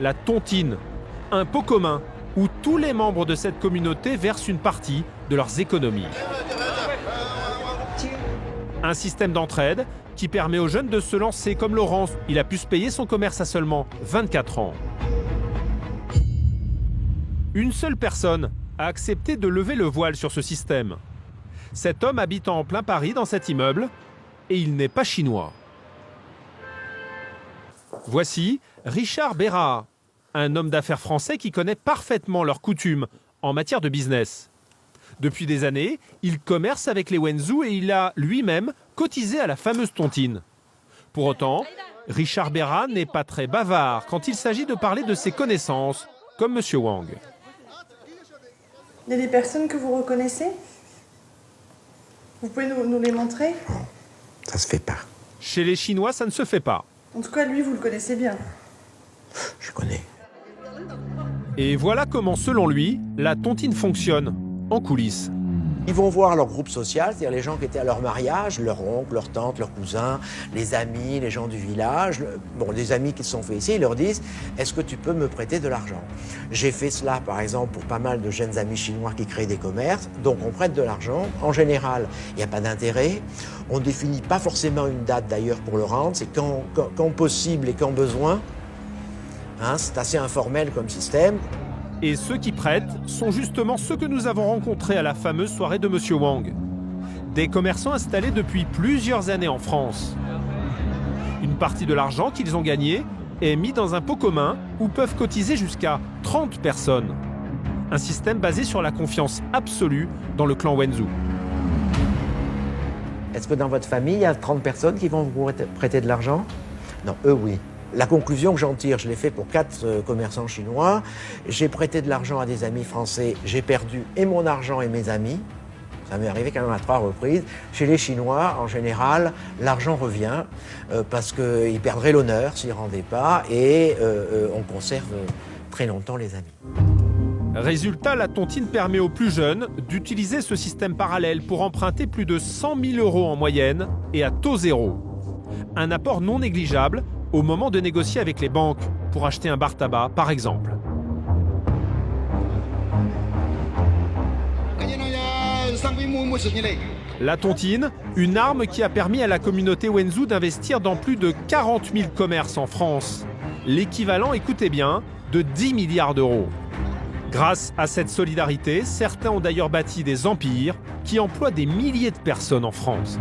la tontine, un pot commun où tous les membres de cette communauté versent une partie de leurs économies. Un système d'entraide qui permet aux jeunes de se lancer comme Laurence. Il a pu se payer son commerce à seulement 24 ans. Une seule personne a accepté de lever le voile sur ce système. Cet homme habite en plein Paris dans cet immeuble et il n'est pas chinois. Voici Richard Bérard, un homme d'affaires français qui connaît parfaitement leurs coutumes en matière de business. Depuis des années, il commerce avec les Wenzhou et il a lui-même cotisé à la fameuse tontine. Pour autant, Richard Bérard n'est pas très bavard quand il s'agit de parler de ses connaissances, comme M. Wang. Il y a des personnes que vous reconnaissez? Vous pouvez nous les montrer? Ça se fait pas. Chez les Chinois, ça ne se fait pas. En tout cas, lui, vous le connaissez bien. Je connais. Et voilà comment, selon lui, la tontine fonctionne en coulisses. Ils vont voir leur groupe social, c'est-à-dire les gens qui étaient à leur mariage, leur oncle, leur tante, leurs cousins, les amis, les gens du village. Les amis qui se sont faits ici, ils leur disent « Est-ce que tu peux me prêter de l'argent ?» J'ai fait cela, par exemple, pour pas mal de jeunes amis chinois qui créent des commerces. Donc on prête de l'argent. En général, il n'y a pas d'intérêt. On ne définit pas forcément une date d'ailleurs pour le rendre. C'est quand possible et quand besoin. C'est assez informel comme système. Et ceux qui prêtent sont justement ceux que nous avons rencontrés à la fameuse soirée de M. Wang. Des commerçants installés depuis plusieurs années en France. Une partie de l'argent qu'ils ont gagné est mis dans un pot commun où peuvent cotiser jusqu'à 30 personnes. Un système basé sur la confiance absolue dans le clan Wenzhou. Est-ce que dans votre famille, il y a 30 personnes qui vont vous prêter de l'argent? Non, eux oui. La conclusion que j'en tire, je l'ai fait pour 4 commerçants chinois. J'ai prêté de l'argent à des amis français. J'ai perdu et mon argent et mes amis. Ça m'est arrivé quand même à 3 reprises. Chez les Chinois, en général, l'argent revient parce qu'ils perdraient l'honneur s'ils ne rendaient pas et on conserve très longtemps les amis. Résultat, la tontine permet aux plus jeunes d'utiliser ce système parallèle pour emprunter plus de 100 000 € en moyenne et à taux zéro. Un apport non négligeable au moment de négocier avec les banques pour acheter un bar tabac, par exemple. La tontine, une arme qui a permis à la communauté Wenzhou d'investir dans plus de 40 000 commerces en France. L'équivalent, écoutez bien, de 10 milliards d'euros. Grâce à cette solidarité, certains ont d'ailleurs bâti des empires qui emploient des milliers de personnes en France.